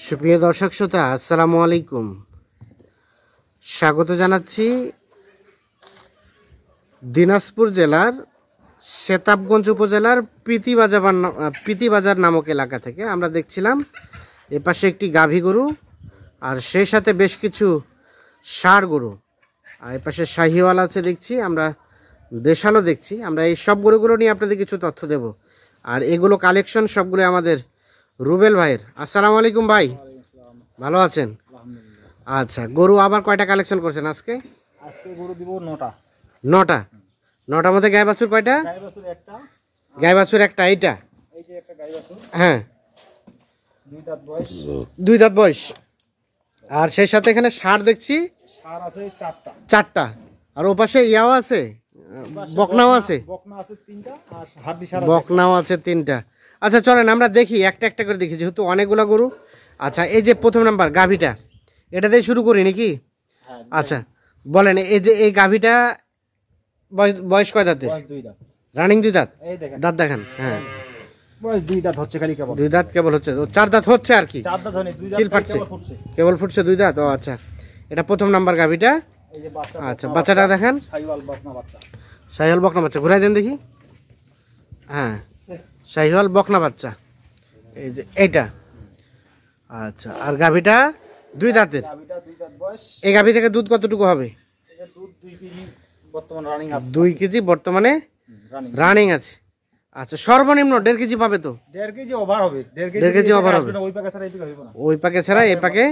সুপ্রিয় দর্শক শ্রোতা, আসসালামু আলাইকুম। স্বাগত জানাচ্ছি দিনাজপুর জেলার সেতাবগঞ্জ উপজেলার প্রীতিবাজার নামক এলাকা থেকে। আমরা দেখছিলাম এপাশে একটি গাভী গরু আর সেই সাথে বেশ কিছু ষাঁড় গরু, আর এপাশে শাহিওয়াল আছে দেখছি, আমরা দেশালও দেখছি। আমরা এই সব গরুগুলো নিয়ে আপনাদের কিছু তথ্য দেব। আর এগুলো কালেকশন সবগুলো আমাদের রুবেল ভাইয়ের। আসসালামু আলাইকুম ভাই, ভালো আছেন? আচ্ছা, গরু আবার কয়টা কালেকশন করছেন আজকে? আজকে গরু দিব 9টা। 9টার মধ্যে গাই বাছুর কয়টা? গাই বাছুর একটা। গাই বাছুর একটা, এইটা এই যে একটা গাই বাছুর, হ্যাঁ, 2 দাঁত বয়স। 2 দাঁত বয়স। আর সেই সাথে এখানে ষাঁড় দেখছি, ষাঁড় আছে 4টা। আর ওপাশে ইয়াও আছে, বকনাও আছে। বকনা আছে 3টা আর হাড্ডি ষাঁড় আছে। বকনাও আছে 3টা। আচ্ছা চলেন আমরা দেখি, একটা একটা করে দেখি, যেহেতু অনেকগুলো গরু। আচ্ছা, এই যে প্রথম নাম্বার গাভীটা, এটা দিয়ে শুরু করি নাকি? আচ্ছা বলেন, এই যে এই গাভীটা বয়স কয় দাঁতের? বয়স 2 দাঁত। রানিং 2 দাঁত? এই দেখেন দাঁত দেখান। হ্যাঁ, বয়স 2 দাঁত হচ্ছে, খালি কেবল 2 দাঁত কেবল হচ্ছে, 4 দাঁত হচ্ছে আর কি। 4 দাঁত হয়নি, 2 কিল দাঁত ফাটছে, কেবল ফুটছে। কেবল ফুটছে 2 দাঁত। ও আচ্ছা, এটা প্রথম নাম্বার গাভীটা। এই যে বাচ্চা। আচ্ছা, বাচ্চাটা দেখেন, শাহিওয়াল বকনা বাচ্চা। শাহিওয়াল বকনা বাচ্চা, ঘুরাই দেন দেখি। হ্যাঁ, শাহিওয়াল বকনা বাচ্চা, এই যে এইটা। আচ্ছা, আর গাভীটা 2 দাঁতের। গাভীটা 2 দাঁত বয়স। এই গাভী থেকে দুধ কতটুকু হবে? এটা দুধ 2 কেজি বর্তমান রানিং আছে। 2 কেজি বর্তমানে রানিং আছে। আচ্ছা, সর্বনিম্ন 1.5 কেজি পাবে তো? 1.5 কেজি ওভার হবে। 1.5 কেজি ওভার হবে। ওই পাকে ছাড়া এই পাকে হবে না। ওই পাকে ছাড়া এই পাকে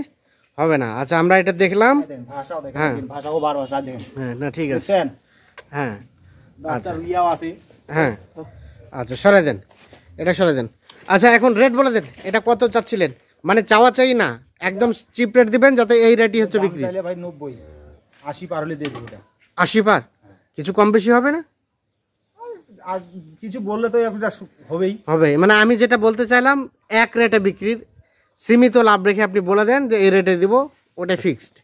হবে না। আচ্ছা, আমরা এটা দেখলাম। দেখেন ভাষাও দেখেন, হ্যাঁ। ভাষাও 12 ভাষা দেখেন। হ্যাঁ, না ঠিক আছে। দেখছেন? হ্যাঁ, বাচ্চার ইয়াও আছে। হ্যাঁ, আচ্ছা সরাই দেন, এটা সরাই দেন। আচ্ছা, এখন রেট বলে দেন, এটা কত চাচ্ছিলেন? মানে চাওয়া চাই না, একদম চিপ রেট দিবেন, যাতে এই রেটই হচ্ছে বিক্রি। চাইলে ভাই 90, 80 পার হলে দিয়ে দেব এটা। 80 পার? কিছু কম বেশি হবে না? আর কিছু বললে তো একটা হবেই। হবে, মানে আমি যেটা বলতে চাইলাম, এক রেটে বিক্রির সীমিত লাভ রেখে আপনি বলে দেন যে এই রেটে দিব, ওটা ফিক্সড।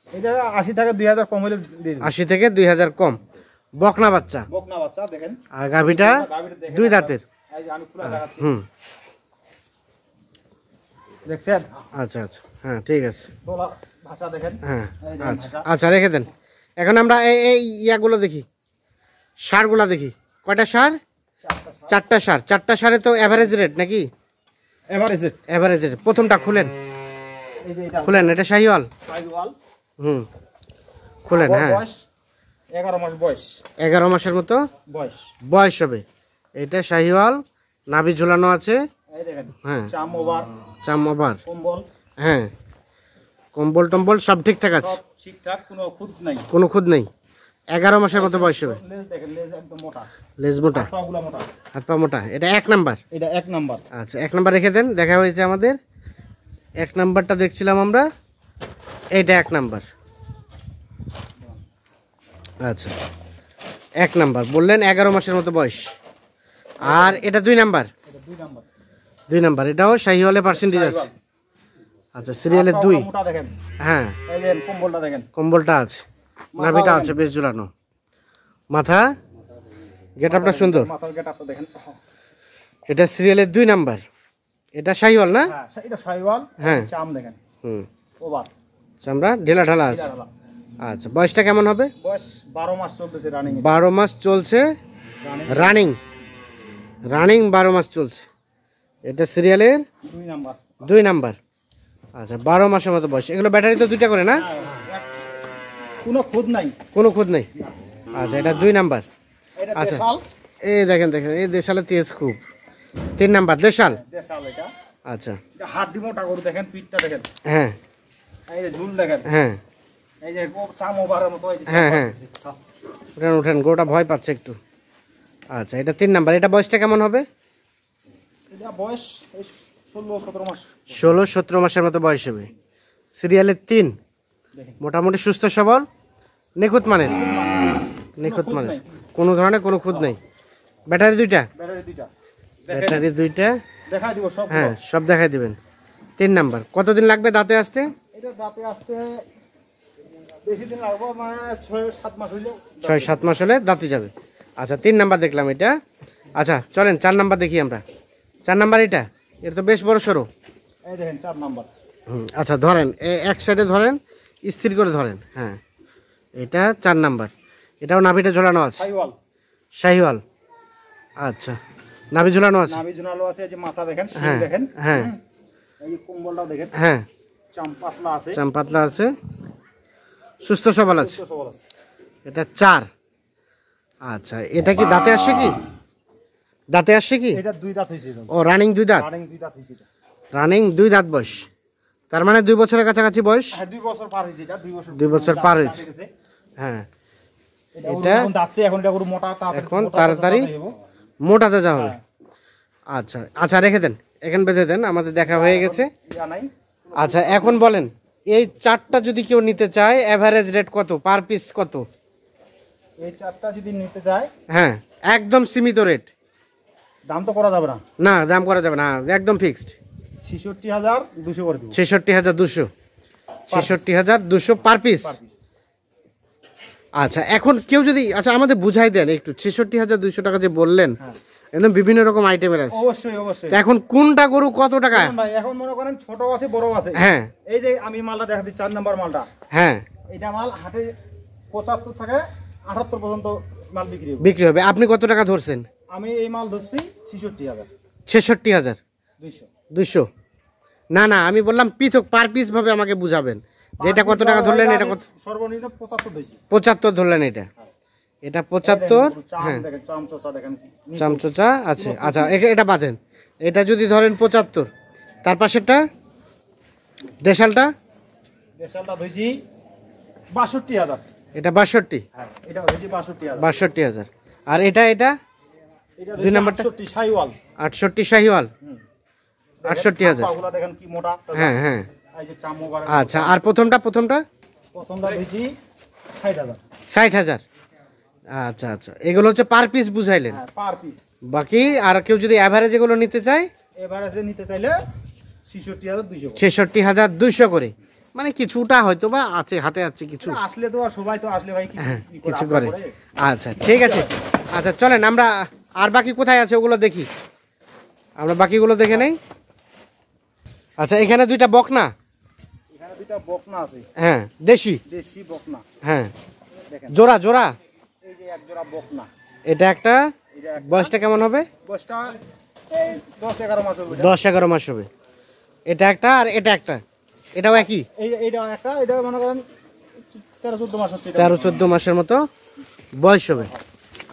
এটা 80 থেকে 2000 কম হলে দিয়ে দেব। 80 থেকে 2000 কম। বকনা বাচ্চা, বকনা বাচ্চা দেখেন। আর গাভীটা 2 দাঁতের। এই যে আমি পুরো দেখাচ্ছি। হুম, দেখছেন? আচ্ছা আচ্ছা, হ্যাঁ ঠিক আছে। তোলা ভাষা দেখেন। হ্যাঁ, এই যে আচ্ছা ভাষা। আচ্ছা, রেখে দেন। এখন আমরা এই ইয়াগুলো দেখি, সারগুলা দেখি। কয়টা সার? 4টা সার। 4টা সারে তো অ্যাভারেজ রেট নাকি? এভারেজে। Average rate. প্রথমটা খুলেন, এই যে এটা খুলেন, এটা শাহিওয়াল। শাহিওয়াল। হুম, খুলেন। হ্যাঁ, বয়স 11 মাস বয়স। 11 মাসের মতো বয়স। বয়স হবে। এটা শাহিওয়াল, নাভি ঝুলানো আছে। এই দেখেন। হ্যাঁ, চাম ওভার, চাম ওভার। কম্বল হ্যাঁ, কম্বল টম্বল সব ঠিকঠাক আছে, সব ঠিকঠাক, কোনো খুঁত নাই। কোনো খুদ নেই। 11 মাসের মতো বয়স হবে। লেজ দেখেন, লেজ একদম মোটা, লেজ মোটা, পাগুলা মোটা। হাত পা মোটা। এটা 1 নাম্বার। এটা 1 নাম্বার। আচ্ছা, 1 নাম্বার রেখে দেন। দেখা হয়েছে আমাদের 1 নাম্বারটা দেখছিলাম আমরা, এইটা 1 নাম্বার। আচ্ছা, 1 নাম্বার বললেন, 11 মাসের মতো বয়স। আর এটা 2 নাম্বার। এটা 2 নাম্বার। 2 নাম্বার, এটাও শাহিওয়ালে পার্সেন্টেজ আছে। আচ্ছা, সিরিয়ালে 2। মোটা দেখেন। হ্যাঁ, এই যে কম্বলটা দেখেন। কম্বলটা আছে, নাভিটা আছে বেশ ঝুলানো। মাথা গেটআপটা সুন্দর। মাথার গেটআপটা দেখেন। এটা সিরিয়ালের 2 নাম্বার। এটা শাহিওয়াল না? হ্যাঁ, এটা শাহিওয়াল। হ্যাঁ। চাম দেখেন। হুম, ওভার। চামড়া ঢেলা ঢালা আছে। আচ্ছা, বয়সটা কেমন হবে? বয়স 12 মাস চলতেছে রানিং। 12 মাস চলছে রানিং। রানিং 12 মাস চলছে। এটা সিরিয়ালের 2 নাম্বার। 2 নাম্বার। আচ্ছা, 12 মাসের মতো বয়স। এগুলো ব্যাটারি তো 2টা করে না? কোনো খুদ নাই। কোনো খুদ নেই। আচ্ছা, এটা 2 নাম্বার। এটা আচ্ছা, দেশাল। এই দেখেন দেখেন, এই দেশালে তেজ খুব। 3 নাম্বার দেশাল। দেশাল এটা। আচ্ছা, এটা হাড্ডি মোটা গরু দেখেন, পিঠটা দেখেন। হ্যাঁ এই যে ঝুল দেখেন। হ্যাঁ এই যে চাম ওভারের মতো এই যে। হ্যাঁ হ্যাঁ, উঠেন উঠেন, গোটা ভয় পাচ্ছে একটু। আচ্ছা, এটা 3 নাম্বার। এটা বয়সটা কেমন হবে? এটা বয়স এই 16-17 মাস। 16-17 মাসের মতো বয়স হবে। সিরিয়ালের 3। দেখেন। মোটামুটি সুস্থ সবল, নিখুঁত মানের। নিখুঁত খুঁত মানের, নাই। কোনো ধরনের কোনো খুঁত নেই। ব্যাটারি 2টা। ব্যাটারি 2টা। ব্যাটারি 2টা। দেখাই দিব সব। হ্যাঁ, সব দেখাই দিবেন। 3 নাম্বার। কতদিন লাগবে দাঁতে আসতে? এটা দাঁতে আসতে বেশি দিন লাগবে, মানে 6-7 মাস হইলো। 6-7 মাস হলে দাঁতে যাবে। আচ্ছা, 3 নাম্বার দেখলাম এটা। আচ্ছা চলেন 4 নাম্বার দেখি আমরা। 4 নাম্বার এটা তো বেশ বড় সড়ো। এই দেখেন 4 নাম্বার। আচ্ছা ধরেন এক সাইডে ধরেন, স্থির করে ধরেন। হ্যাঁ, এটা 4 নাম্বার। এটাও নাভিটা ঝোলানো আছে, শাহিওয়াল। শাহিওয়াল। আচ্ছা, নাভি ঝোলানো আছে। নাভি ঝুলানো আছে, এই যে মাথা দেখেন, শিং হ্যাঁ দেখেন, হ্যাঁ এই যে কম্বলটাও দেখেন, হ্যাঁ, চাম পাতলা আছে, চাম পাতলা আছে, সুস্থ সবল আছে। সুস্থ সবল আছে। এটা 4। আচ্ছা, এটা কি দাঁতে আসছে কি? দাঁতে আসছে কি? এটা 2 দাঁত হইছে, ও রানিং 2 দাঁত, রানিং 2 দাঁত হইছে এটা। রানিং 2 দাঁত বয়স। তার মানে 2 বছরের কাছাকাছি বয়স। হ্যাঁ 2 বছর পার হইছে এটা, 2 বছর 2 বছর পার হয়েছে। দাঁতে গেছে। হ্যাঁ, এটা এটা এখন দাঁতছে, এখন এটা পুরো মোটা, এখন তাড়াতাড়ি মোটা তাজা হবে। আচ্ছা আচ্ছা, রেখে দেন, এখানে বেঁধে দেন, আমাদের দেখা হয়ে গেছে। ইয়া নাই। আচ্ছা, এখন বলেন এই 4টা যদি কেউ নিতে চায় এভারেজ রেট কত, পার পিস কত? এই 4টা যদি নিতে চায়, হ্যাঁ, একদম সীমিত রেট, দাম তো করা যাবে না। না দাম করা যাবে না, একদম ফিক্সড। 66,200 করে দিব। 66,200, 66,200 পার পিস। আচ্ছা, এখন কেউ যদি, আচ্ছা আমাদের বুঝাই দেন একটু, 66,200 টাকা যে বললেন, হ্যাঁ। একদম বিভিন্ন রকম আইটেমের আছে। অবশ্যই অবশ্যই। তো এখন কোনটা গরু কত টাকা? দেখুন ভাই, এখন মনে করেন ছোট আছে, বড় আছে। হ্যাঁ এই যে আমি মালটা দেখাচ্ছি, 4 নাম্বার মালটা, হ্যাঁ, এটা মাল হাটে 75 থেকে 78 পর্যন্ত মাল বিক্রি হবে। বিক্রি হবে। আপনি কত টাকা ধরছেন? আমি এই মাল ধরছি 66,000, 66,200। না না, আমি বললাম পৃথক পার পিস ভাবে আমাকে বুঝাবেন যে এটা কত টাকা ধরলেন, এটা কত। সর্বনিম্ন 75 ধরছি। 75 ধরলেন এটা, এটা 75। হ্যাঁ, দেখেন চামচা দেখেন, চামচোচা আছে। আচ্ছা, এটা বাঁধেন। এটা যদি ধরেন 75, তার পাশেরটা দেশালটা, দেশালটা ধরছি 62,000। এটা 62, হ্যাঁ, এটা ধরছি 62,000। 62,000। আর এটা এটা 2 নাম্বারটা 68 শাহিওয়াল। 68 শাহিওয়াল, 68,000। পাগুলা দেখেন কি মোটা। হ্যাঁ হ্যাঁ, এই যে চামো বারে। আচ্ছা। আর প্রথমটা প্রথমটা ধরছি 60,000। 60,000। আচ্ছা আচ্ছা, এগুলো হচ্ছে পার পিস বুঝাইলেন। হ্যাঁ, পার পিস। বাকি আর কেউ যদি অ্যাভারেজ এগুলো নিতে চায়, এভারেজে নিতে চাইলে 66,200। 66,200 করে, মানে কিছুটা হয়তো বা আছে, হাতে আছে কিছু, আসলে তো আর সবাই তো আসলে ভাই হ্যাঁ কি কিছু করে করে। আচ্ছা ঠিক আছে, আচ্ছা চলেন আমরা আর বাকি কোথায় আছে ওগুলো দেখি, আমরা বাকিগুলো দেখে নেই। আচ্ছা, এখানে 2টা বকনা, এখানে 2টা বকনা আছে, হ্যাঁ দেশি, দেশি বকনা হ্যাঁ দেখেন। জোড়া জোড়া, এই যে এক জোড়া বকনা, এটা একটা। এটা একটা। বয়সটা কেমন হবে? বয়সটা এই 10-11 মাস হবে। 10-11 মাস হবে। এটা একটা আর এটা একটা, এটাও একই, এইটা একটা, এটা মনে করেন 13-14 মাস হচ্ছে। 13-14 মাসের মতো বয়স হবে।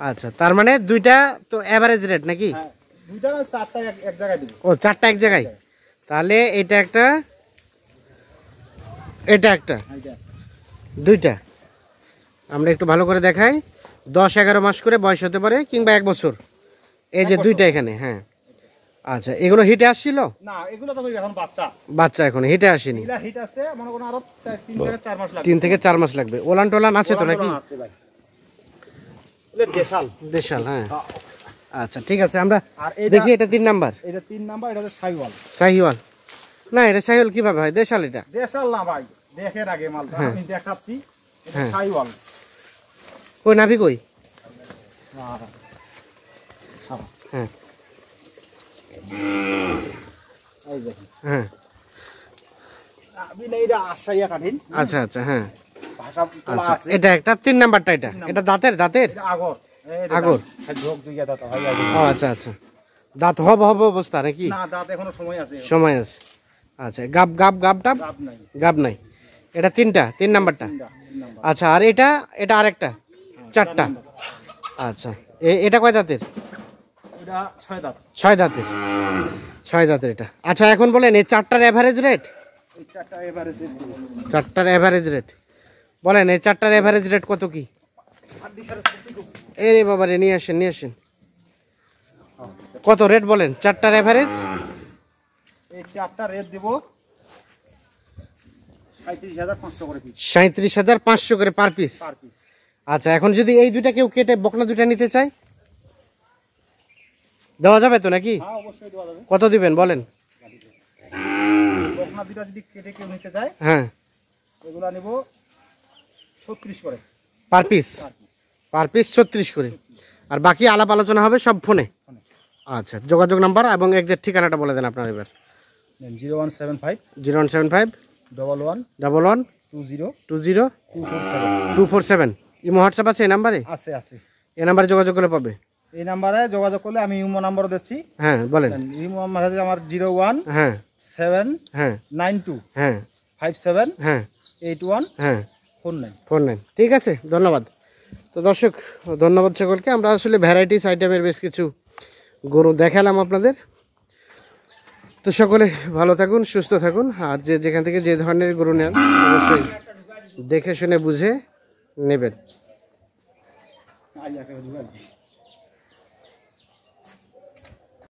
আচ্ছা, তার মানে 2টা তো এভারেজ রেট নাকি? হ্যাঁ, 2টা না 4টা এক জায়গায় দিবি। ও 4টা এক জায়গায়, তাহলে এটা একটা, এটা একটা, এইটা 2টা। আমরা একটু ভালো করে দেখাই, 10-11 মাস করে বয়স হতে পারে, কিংবা 1 বছর। এই যে 2টা এখানে, হ্যাঁ। আচ্ছা, এগুলো হিটে আসছিল? না, এগুলো তো ভাই এখন বাচ্চা, বাচ্চা এখন হিটে আসেনি, এগুলা হিট আসতে মনে করেন আরো 3 থেকে 4 মাস লাগবে। 3 থেকে 4 মাস লাগবে। ওলান টোলান আছে তো নাকি? আছে ভাই, এটা দেশাল। দেশাল, হ্যাঁ। আচ্ছা ঠিক আছে, আমরা আর এটা দেখি। এটা 3 নাম্বার এটা 3 নাম্বার, এটা হচ্ছে শাহিওয়াল। শাহিওয়াল। না, এটা শাহিওয়াল কিভাবে হয়? দেশাল এটা। দেশাল না ভাই, দেখেন আগে মালটা আমি দেখাচ্ছি। এটা হ্যাঁ। শাহিওয়াল। কই নাভি কই? হ্যাঁ, হ্যাঁ এই দেখেন হ্যাঁ, আমি না, এটা আশাইয়া কাঠিন আচ্ছা আচ্ছা, হ্যাঁ ভাষা তোলা আচ্ছা। আছে। এটা একটা 3 নাম্বারটা, এটা এটা দাঁতের দাঁতের এটা আগর, এই আগর। ঢোক দুইয়া দাঁত ভাই আগে। ও আচ্ছা আচ্ছা, দাঁত হব হব অবস্থা নাকি? না, দাঁত এখনো সময় আছে, সময় আছে। আচ্ছা, গাব গাব গাব টাব গাব নাই। গাব নাই। এটা 3টা, 3 নাম্বারটা। 3 নাম্বার। আচ্ছা, আর এটা এটা আরেকটা 4টা। আচ্ছা, এটা কয় দাঁতের? এটা 6 দাঁত। 6 দাঁতের, 6 দাঁতের এটা। আচ্ছা, এখন বলেন এই 4টার এভারেজ রেট, এই 4টা এভারেজে 4টার এভারেজ রেট বলেন, এই 4টার এভারেজ রেট কত কি? আর দিশারে এ রে বাবা রে, নিয়ে আসেন নিয়ে আসেন। কত রেট বলেন 4টার এভারেজ? এই 4টা রেট দেব 37,500 করে পিস। 37,500 করে পার পিস। Per piece. আচ্ছা, এখন যদি এই 2টা কেউ কেটে বকনা 2টা নিতে চায়, দেওয়া যাবে তো নাকি? হ্যাঁ, অবশ্যই দেওয়া যাবে। কত দিবেন বলেন? বকনা দুটা যদি কেটে কেউ নিতে চায়, হ্যাঁ, এগুলা নিব 36 করে per piece, per piece. Per piece 36 করে। আর বাকি আলাপ আলোচনা হবে সব ফোনে। আচ্ছা, যোগাযোগ নাম্বার এবং একজ্যাক্ট ঠিকানাটা বলে দেন আপনার এবার। 0175 0175 11 11 20 20 247 247। ইমো হোয়াটসঅ্যাপ আছে এই নাম্বারে? আছে আছে। এই নাম্বারে যোগাযোগ করলে পাবে। এই নাম্বারে যোগাযোগ করলে আমি ইমো নাম্বার দিচ্ছি। হ্যাঁ বলেন। ইমো নাম্বার আছে আমার 01 হ্যাঁ 7 হ্যাঁ 92 হ্যাঁ 57 হ্যাঁ 81 হ্যাঁ 49। 49। ঠিক আছে, ধন্যবাদ। তো দর্শক, ধন্যবাদ সকলকে। আমরা আসলে ভ্যারাইটিস আইটেমের বেশ কিছু গরু দেখালাম আপনাদের। তো সকলে ভালো থাকুন, সুস্থ থাকুন। আর যে যেখান থেকে যে ধরনের গরু নেন অবশ্যই দেখে শুনে বুঝে নেবেন।